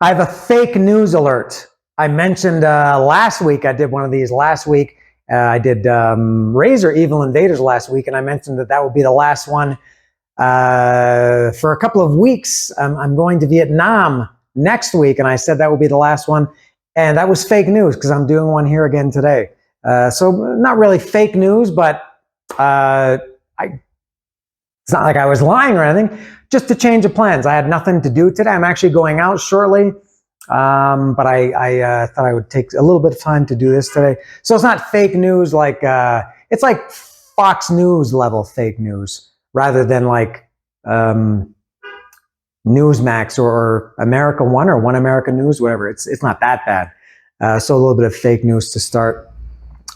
I have a fake news alert. I mentioned last week, I did one of these last week. I did Razor Evil Invaders last week, and I mentioned that that would be the last one for a couple of weeks. I'm going to Vietnam next week, and I said that would be the last one. And that was fake news because I'm doing one here again today. So not really fake news, but it's not like I was lying or anything, just a change of plans. I had nothing to do today. I'm actually going out shortly, but I thought I would take a little bit of time to do this today. So it's not fake news like, it's like Fox News level fake news rather than like Newsmax or America One or One America News, whatever. It's not that bad. So a little bit of fake news to start.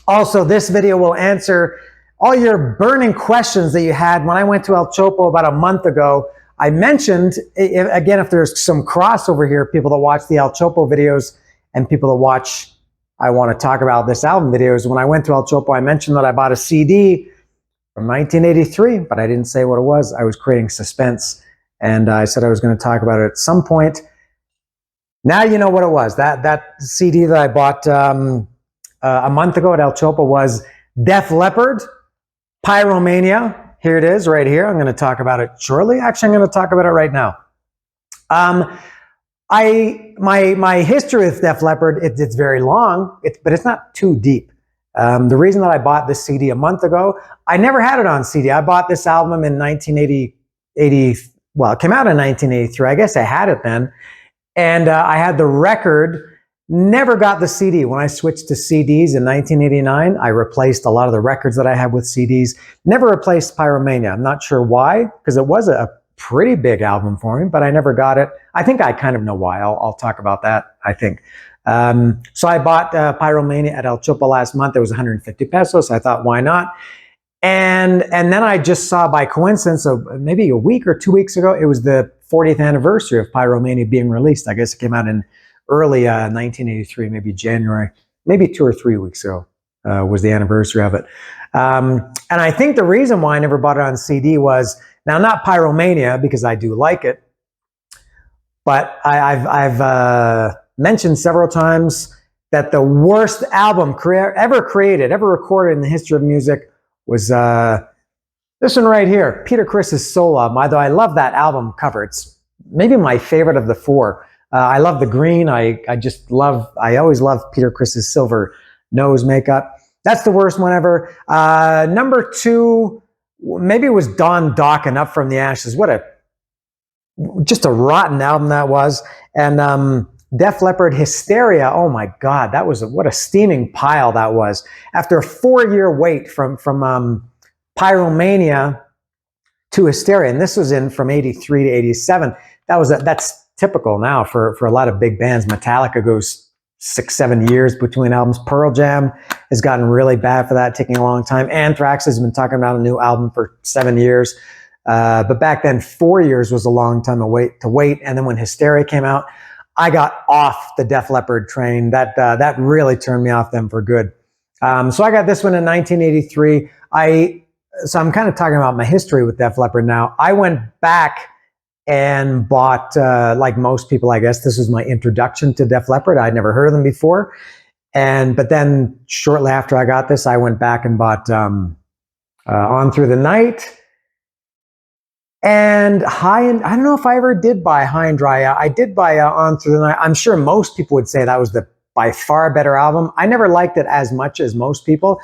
Also, this video will answer all your burning questions that you had when I went to El Chopo about a month ago. I mentioned, again, if there's some crossover here, people that watch the El Chopo videos and people that watch I Want to Talk About This Album videos, when I went to El Chopo, I mentioned that I bought a CD from 1983, but I didn't say what it was. I was creating suspense, and I said I was going to talk about it at some point. Now you know what it was. That CD that I bought a month ago at El Chopo was Def Leppard, Pyromania. Here it is right here. I'm going to talk about it shortly. Actually, I'm going to talk about it right now. My history with Def Leppard, it's very long, but it's not too deep. The reason that I bought this CD a month ago, I never had it on CD. I bought this album in 1980, well, it came out in 1983. I guess I had it then. And I had the record, never got the CD. When I switched to CDs in 1989, I replaced a lot of the records that I had with CDs. Never replaced Pyromania. I'm not sure why, because it was a pretty big album for me, but I never got it. I think I kind of know why. I'll talk about that, I think. So I bought Pyromania at El Chopo last month. It was 150 pesos. I thought, why not? And then I just saw by coincidence, so maybe a week or 2 weeks ago, it was the 40th anniversary of Pyromania being released. I guess it came out in early 1983, maybe January, maybe 2 or 3 weeks ago was the anniversary of it. And I think the reason why I never bought it on CD was, now not Pyromania, because I do like it, but I've mentioned several times that the worst album ever created, ever recorded in the history of music was this one right here, Peter Criss's solo album. Although I love that album cover. It's maybe my favorite of the four. I love the green. I always love Peter Criss's silver nose makeup. That's the worst one ever. Number two, maybe it was Don Dokken, Up From the Ashes. Just a rotten album that was. And Def Leppard, Hysteria. Oh my God, what a steaming pile that was. After a 4-year wait from Pyromania to Hysteria, and this was from 83 to 87. That's typical now for a lot of big bands. Metallica goes 6-7 years between albums. Pearl Jam has gotten really bad for that, taking a long time. Anthrax has been talking about a new album for 7 years. But back then, 4 years was a long time to wait. And then when Hysteria came out, I got off the Def Leppard train. That really turned me off them for good. So I got this one in 1983. So I'm kind of talking about my history with Def Leppard now. I went back and bought, like most people, I guess, this was my introduction to Def Leppard. I'd never heard of them before. But then shortly after I got this, I went back and bought On Through the Night. And I don't know if I ever did buy High and Dry. I did buy On Through the Night. I'm sure most people would say that was the by far better album. I never liked it as much as most people.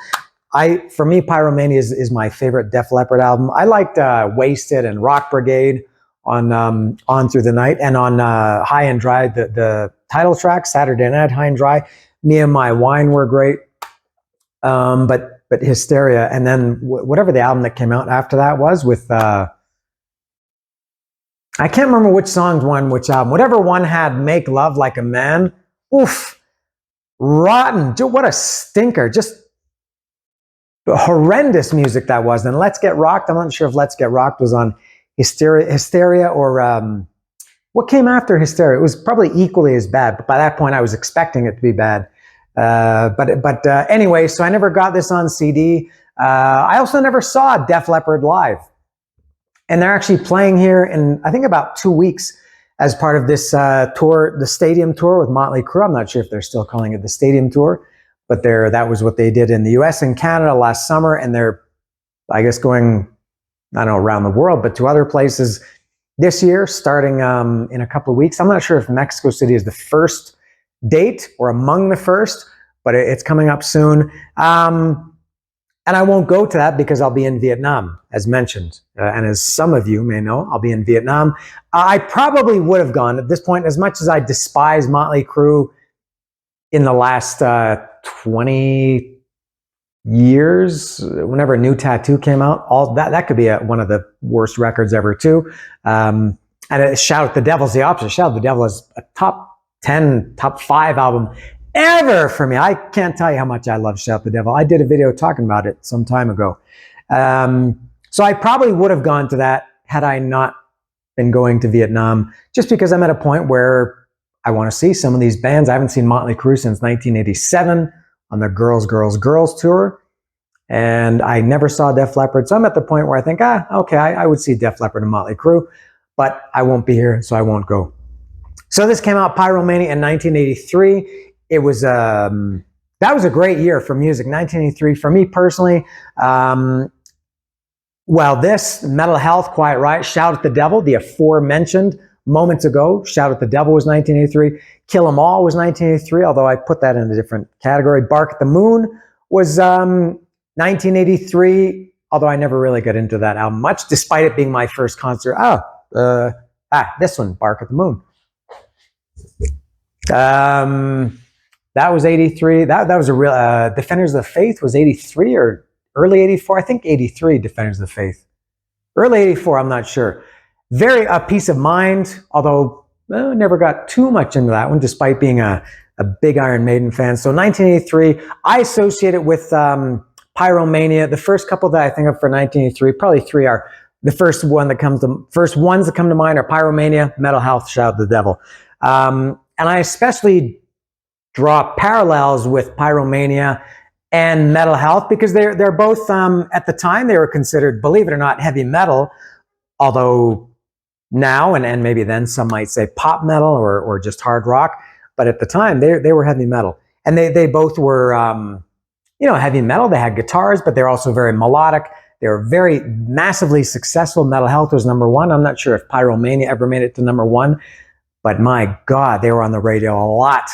For me, Pyromania is my favorite Def Leppard album. I liked Wasted and Rock Brigade on Through the Night, and on High and Dry, the title track, Saturday Night, High and Dry, Me and My Wine were great. But Hysteria, and then whatever the album that came out after that was with, I can't remember which songs won which album. Whatever one had Make Love Like a Man. Oof. Rotten. What a stinker. Just horrendous music that was. And Let's Get Rocked. I'm not sure if Let's Get Rocked was on Hysteria or what came after Hysteria. It was probably equally as bad. But by that point, I was expecting it to be bad. But anyway, so I never got this on CD. I also never saw Def Leppard live. And they're actually playing here in, I think, about 2 weeks as part of this tour, the stadium tour with Motley Crue. I'm not sure if they're still calling it the stadium tour, but that was what they did in the US and Canada last summer, and they're, I guess, going, I don't know, around the world, but to other places this year, starting in a couple of weeks. I'm not sure if Mexico City is the first date or among the first, but it's coming up soon. And I won't go to that because I'll be in Vietnam, as mentioned. And as some of you may know, I'll be in Vietnam. I probably would have gone at this point, as much as I despise Motley Crue in the last 20 years, whenever a new tattoo came out. All that could be one of the worst records ever too. And Shout at the Devil's the opposite. Shout at the Devil is a top 10, top 5 album ever for me. I can't tell you how much I love Shout at the Devil. I did a video talking about it some time ago. So I probably would have gone to that had I not been going to Vietnam, just because I'm at a point where I want to see some of these bands. I haven't seen Motley Crue since 1987 on their Girls, Girls, Girls tour. And I never saw Def Leppard. So I'm at the point where I think, okay, I would see Def Leppard and Motley Crue, but I won't be here, so I won't go. So this came out, Pyromania, in 1983. It was, that was a great year for music, 1983. For me personally, well, this, Mental Health, Quiet Riot, Shout at the Devil, the aforementioned moments ago, Shout at the Devil was 1983. Kill 'Em All was 1983, although I put that in a different category. Bark at the Moon was 1983, although I never really got into that album much, despite it being my first concert. This one, Bark at the Moon. That was 83. That was a real, Defenders of the Faith was 83 or early 84. I think 83, Defenders of the Faith. Early 84, I'm not sure. Very Peace of Mind, although never got too much into that one, despite being a big Iron Maiden fan. So 1983, I associate it with Pyromania. The first couple that I think of for 1983, probably 3 are, the first ones that come to mind are Pyromania, Mental Health, Shout at the Devil. And I especially draw parallels with Pyromania and Mental Health because they're both, at the time, they were considered, believe it or not, heavy metal, although now, and maybe then, some might say pop metal or just hard rock, but at the time, they were heavy metal. And they both were, heavy metal. They had guitars, but they're also very melodic. They were very massively successful. Mental Health was #1. I'm not sure if Pyromania ever made it to #1, but my God, they were on the radio a lot.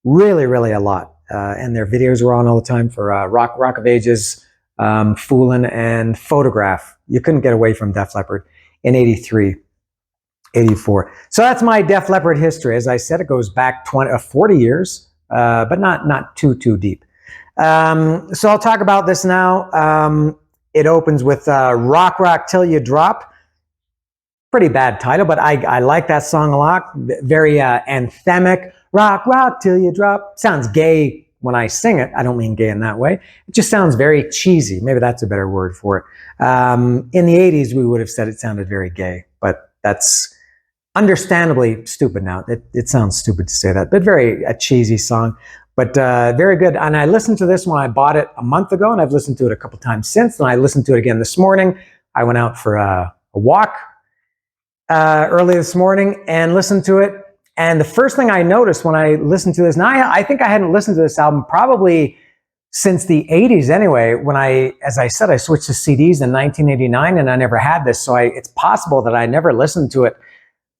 Really, really a lot. And their videos were on all the time for Rock of Ages, Foolin', and Photograph. You couldn't get away from Def Leppard in 83, 84. So that's my Def Leppard history. As I said, it goes back 40 years, but not too deep. So I'll talk about this now. It opens with Rock Till You Drop. Pretty bad title, but I like that song a lot. Very anthemic. Rock till you drop. Sounds gay when I sing it. I don't mean gay in that way. It just sounds very cheesy. Maybe that's a better word for it. In the 80s, we would have said it sounded very gay, but that's understandably stupid now. It sounds stupid to say that, but a cheesy song, but very good. And I listened to this when I bought it a month ago, and I've listened to it a couple times since, and I listened to it again this morning. I went out for a walk early this morning and listened to it. And the first thing I noticed when I listened to this, now I think I hadn't listened to this album probably since the 80s anyway, when as I said, I switched to CDs in 1989 and I never had this. So it's possible that I never listened to it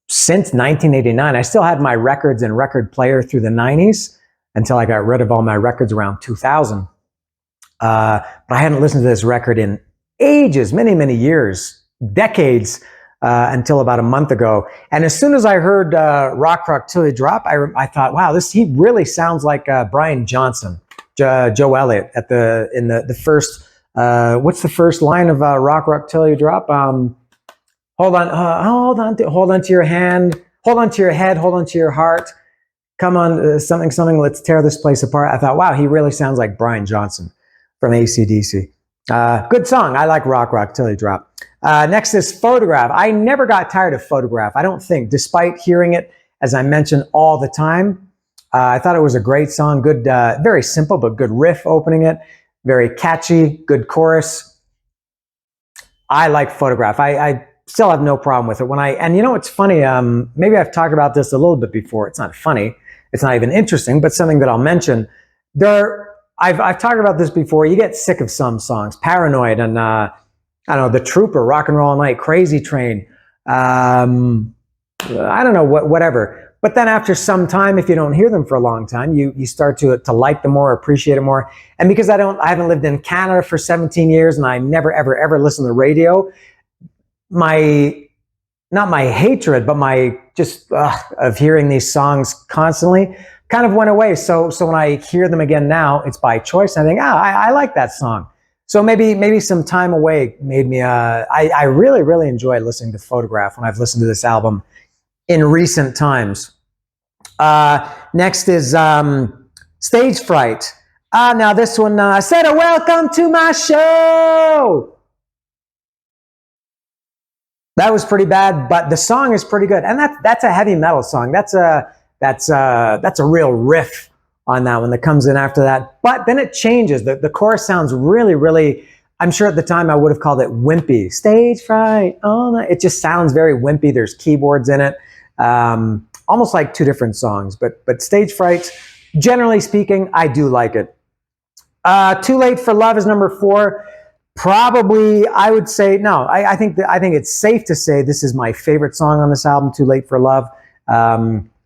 since 1989. I still had my records and record player through the 90s until I got rid of all my records around 2000. But I hadn't listened to this record in ages, many years, decades, until about a month ago. And as soon as I heard Rock Till You Drop, I thought, wow, he really sounds like Brian Johnson, Joe Elliott in the first, what's the first line of Rock Till You Drop? Hold on to your hand, hold on to your head, hold on to your heart. Come on, something, let's tear this place apart. I thought, wow, he really sounds like Brian Johnson from AC/DC. Good song. I like Rock Till You Drop. Next is Photograph. I never got tired of Photograph, I don't think, despite hearing it, as I mentioned, all the time. I thought it was a great song. Good, very simple, but good riff opening it. Very catchy, good chorus. I like Photograph. I still have no problem with it. And you know what's funny? Maybe I've talked about this a little bit before. It's not funny. It's not even interesting, but something that I'll mention. I've talked about this before. You get sick of some songs, Paranoid and I don't know, The Trooper, Rock and Roll All Night, Crazy Train. I don't know, whatever. But then after some time, if you don't hear them for a long time, you start to like them more, appreciate it more. And because I haven't lived in Canada for 17 years and I never, ever, ever listen to the radio, not my hatred, but my just of hearing these songs constantly kind of went away. So when I hear them again now, it's by choice. I think, I like that song. So maybe some time away made me, I really, really enjoy listening to Photograph when I've listened to this album in recent times. Next is Stage Fright. Now this one said, welcome to my show. That was pretty bad, but the song is pretty good. And that's a heavy metal song. That's a real riff on that one that comes in after that. But then it changes. The chorus sounds really, really, I'm sure at the time I would have called it wimpy. Stage Fright. Oh, it just sounds very wimpy. There's keyboards in it. Almost like two different songs. But Stage Fright, generally speaking, I do like it. Too Late for Love is number 4. Probably, I would say, no, I think it's safe to say this is my favorite song on this album, Too Late for Love.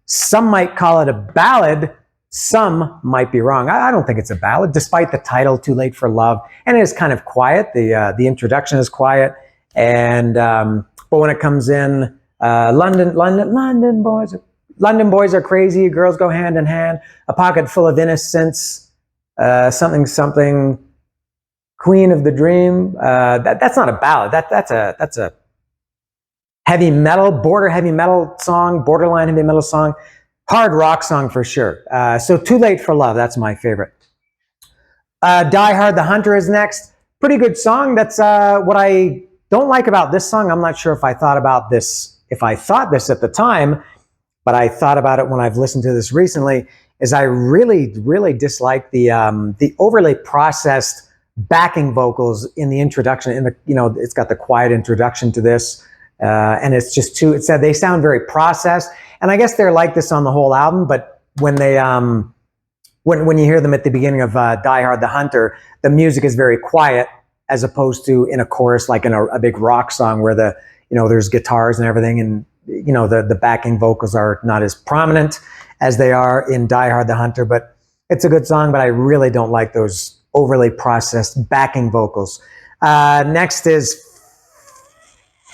Some might call it a ballad. Some might be wrong. I don't think it's a ballad, despite the title, Too Late for Love. And it is kind of quiet. The introduction is quiet. And but when it comes in, London boys are crazy. Girls go hand in hand. A pocket full of innocence. Something. Queen of the Dream. That's not a ballad. That's a heavy metal, borderline heavy metal song, hard rock song for sure. So Too Late for Love, that's my favorite. Die Hard the Hunter is next. Pretty good song. That's what I don't like about this song. I'm not sure if I thought this at the time, but I thought about it when I've listened to this recently. Is I really, really dislike the overly processed backing vocals in the introduction. It's got the quiet introduction to this, and it's just they sound very processed. And I guess they're like this on the whole album. But when they when you hear them at the beginning of Die Hard the Hunter, the music is very quiet, as opposed to in a chorus like in a big rock song where there's guitars and everything, and the backing vocals are not as prominent as they are in Die Hard the Hunter. But it's a good song, but I really don't like those overly processed backing vocals. Next is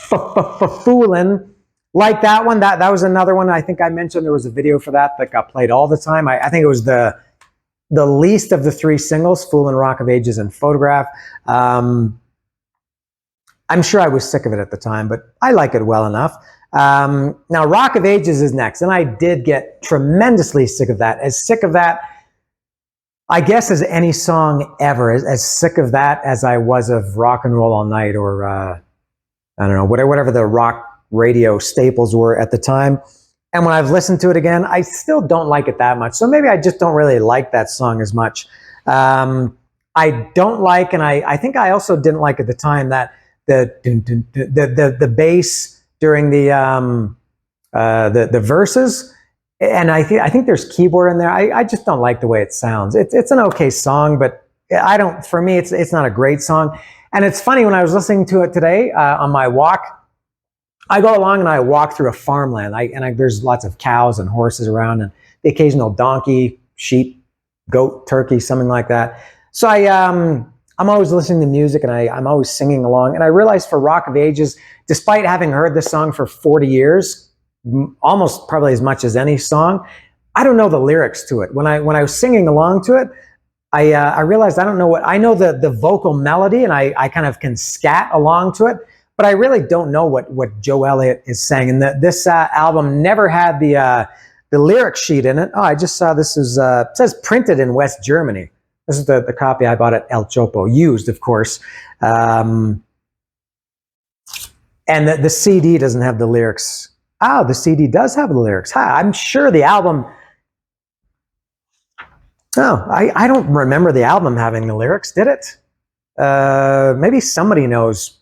Foolin'. Like that one. That was another one. I think I mentioned there was a video for that got played all the time. I think it was the least of the 3 singles, Foolin', Rock of Ages, and Photograph. I'm sure I was sick of it at the time, but I like it well enough. Now, Rock of Ages is next, and I did get tremendously sick of that. As sick of that, I guess, as any song ever. As sick of that as I was of Rock and Roll All Night, or I don't know, whatever the rock radio staples were at the time. And when I've listened to it again, I still don't like it that much. So maybe I just don't really like that song as much. I don't like, and I think I also didn't like at the time, that the bass during the verses. And I think there's keyboard in there. I just don't like the way it sounds. It's an okay song, but for me, it's not a great song. And it's funny, when I was listening to it today on my walk, I go along and I walk through a farmland. There's lots of cows and horses around, and the occasional donkey, sheep, goat, turkey, something like that. So I'm always listening to music, and I'm always singing along. And I realized for Rock of Ages, despite having heard this song for 40 years, almost probably as much as any song, I don't know the lyrics to it. When I was singing along to it, I realized I know the vocal melody, and I kind of can scat along to it, but I really don't know what Joe Elliott is saying. And this album never had the lyric sheet in it. Oh, I just saw this is it says printed in West Germany. This is the copy I bought at El Chopo, used, of course. And the CD doesn't have the lyrics. Oh, the CD does have the lyrics. I'm sure the album... No, I don't remember the album having the lyrics, did it? Maybe somebody knows.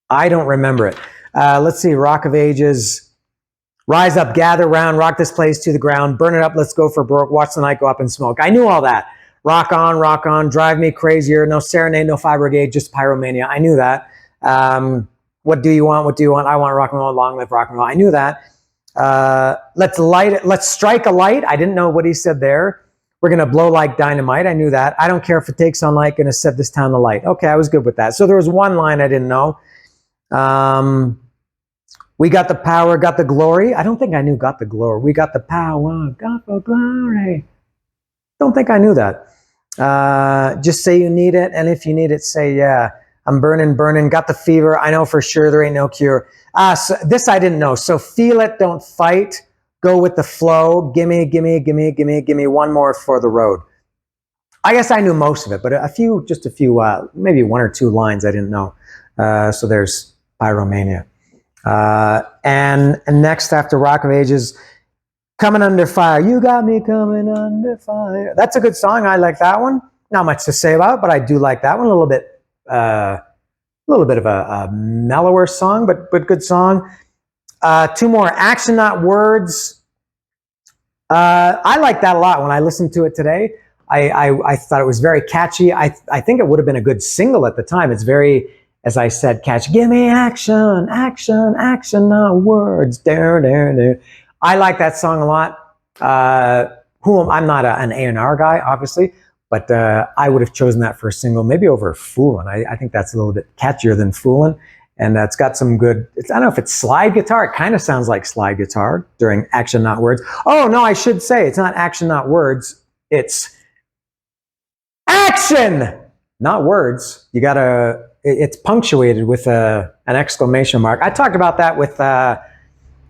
I don't remember it. Let's see, Rock of Ages. Rise up, gather round, rock this place to the ground, burn it up, let's go for broke, watch the night go up in smoke. I knew all that. Rock on, drive me crazier, no serenade, no fire brigade, just pyromania. I knew that. What do you want? What do you want? I want rock and roll, long live rock and roll. I knew that. Let's light it, let's strike a light. I didn't know what he said there. We're going to blow like dynamite. I knew that. I don't care if it takes on light, going to set this town alight. Okay, I was good with that. So there was one line I didn't know. We got the power, got the glory. I don't think I knew got the glory. We got the power, got the glory. Don't think I knew that. Just say you need it, and if you need it, say yeah. I'm burning, got the fever. I know for sure there ain't no cure. So this I didn't know. So feel it, don't fight. Go with the flow. Gimme one more for the road. I guess I knew most of it, but just a few, maybe one or two lines I didn't know. So there's Pyromania. And next after Rock of Ages, Coming Under Fire. You got me coming under fire. That's a good song. I like that one. Not much to say about it, but I do like that one. A little bit of a mellower song, but good song. Two more, Action Not Words. I like that a lot. When I listened to it today, I thought it was very catchy. I think it would have been a good single at the time. It's very, as I said, catchy. Give me action, not words. I like that song a lot. I'm not an A&R guy, obviously, but I would have chosen that for a single, maybe over Foolin'. I think that's a little bit catchier than Foolin'. And it's got some good, I don't know if it's slide guitar. It kind of sounds like slide guitar during Action Not Words. Oh, no, I should say it's not Action Not Words. It's Action Not Words. You gotta, it's punctuated with an exclamation mark. I talked about that with Van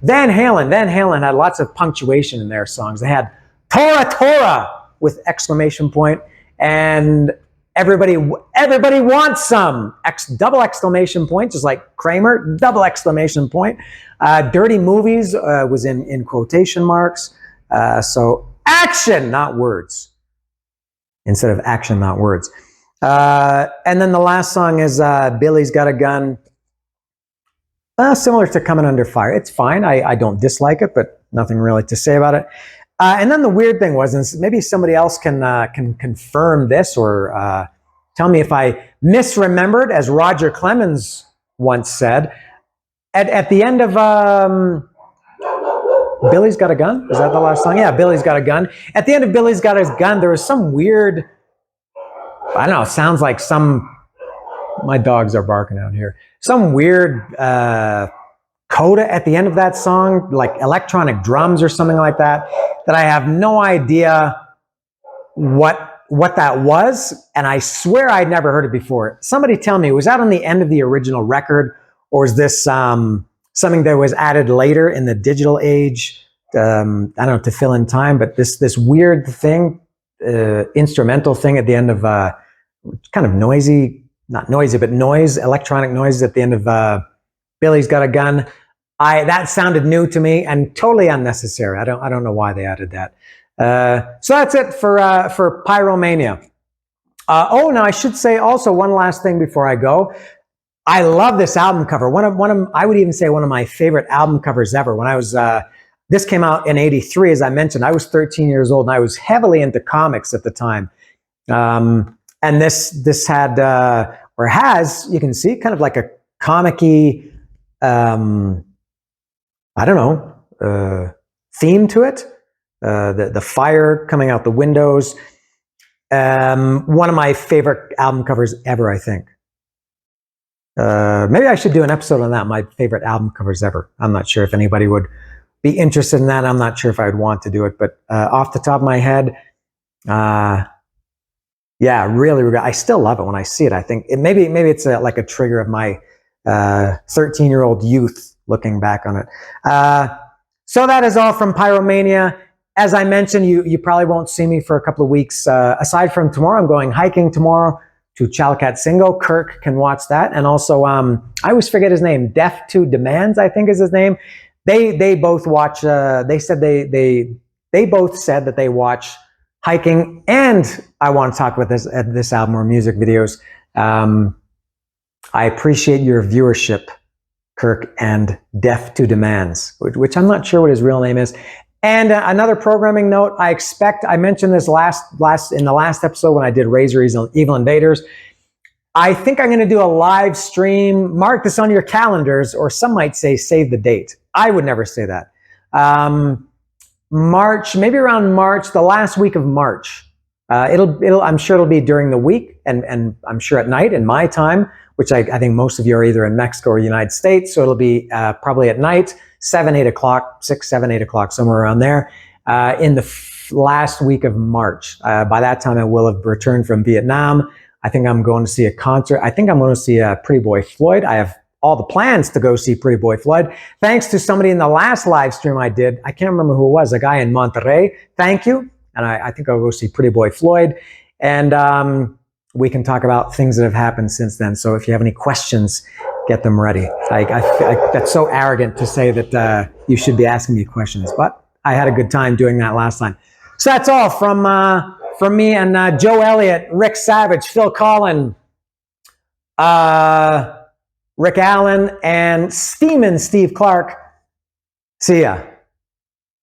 Halen. Van Halen had lots of punctuation in their songs. They had Tora with exclamation point, and everybody wants some double exclamation point, just like Kramer, double exclamation point. Dirty Movies was in quotation marks. So action, not words, instead of action, not words. And then the last song is Billy's Got a Gun. Similar to Coming Under Fire. It's fine. I don't dislike it, but nothing really to say about it. And then the weird thing was, and maybe somebody else can confirm this or tell me if I misremembered, as Roger Clemens once said, at the end of Billy's Got a Gun? Is that the last song? Yeah, Billy's Got a Gun. At the end of Billy's Got a Gun, there was some weird, I don't know, it sounds like my dogs are barking out here. Some weird coda at the end of that song, like electronic drums or something like that I have no idea what that was, and I swear I'd never heard it before. Somebody tell me, was that on the end of the original record, or is this something that was added later in the digital age? I don't know, to fill in time, but this weird thing, instrumental thing at the end of kind of noisy, not noisy, but noise, electronic noise at the end of Billy's Got a Gun. That sounded new to me and totally unnecessary. I don't know why they added that. So that's it for Pyromania. Now I should say also one last thing before I go. I love this album cover. I would even say one of my favorite album covers ever. When I was, this came out in '83, as I mentioned. I was 13 years old and I was heavily into comics at the time. And this had, or has, you can see, kind of like a comic-y, I don't know, theme to it. The fire coming out the windows. One of my favorite album covers ever, I think. Maybe I should do an episode on that, my favorite album covers ever. I'm not sure if anybody would be interested in that. I'm not sure if I would want to do it, but off the top of my head, yeah, really, I still love it when I see it. I think maybe it's like a trigger of my 13-year-old youth looking back on it. So that is all from Pyromania. As I mentioned, you probably won't see me for a couple of weeks. Aside from tomorrow, I'm going hiking tomorrow to Chalcatsingo. Kirk can watch that. And also, I always forget his name. Deaf to Demands, I think is his name. They both watch, they said they both said that they watch hiking and I Want to Talk About this album or music videos. I appreciate your viewership, Kirk and Deaf to Demands, which I'm not sure what his real name is. And another programming note, I mentioned this in the last episode when I did Razor Evil Invaders. I think I'm going to do a live stream. Mark this on your calendars, or some might say save the date. I would never say that. March, maybe around March, the last week of March. I'm sure it'll be during the week, and I'm sure at night in my time, which I think most of you are either in Mexico or United States. So it'll be probably at night, 7, 8 o'clock, 6, 7, 8 o'clock, somewhere around there, in the last week of March. By that time, I will have returned from Vietnam. I think I'm going to see a concert. I think I'm going to see Pretty Boy Floyd. I have all the plans to go see Pretty Boy Floyd. Thanks to somebody in the last live stream I did. I can't remember who it was, a guy in Monterrey. Thank you. And I think I'll go see Pretty Boy Floyd. And we can talk about things that have happened since then. So if you have any questions, get them ready. That's so arrogant to say that you should be asking me questions, but I had a good time doing that last time. So that's all from me and Joe Elliott, Rick Savage, Phil Collin, Rick Allen, and Steeman Steve Clark. See ya.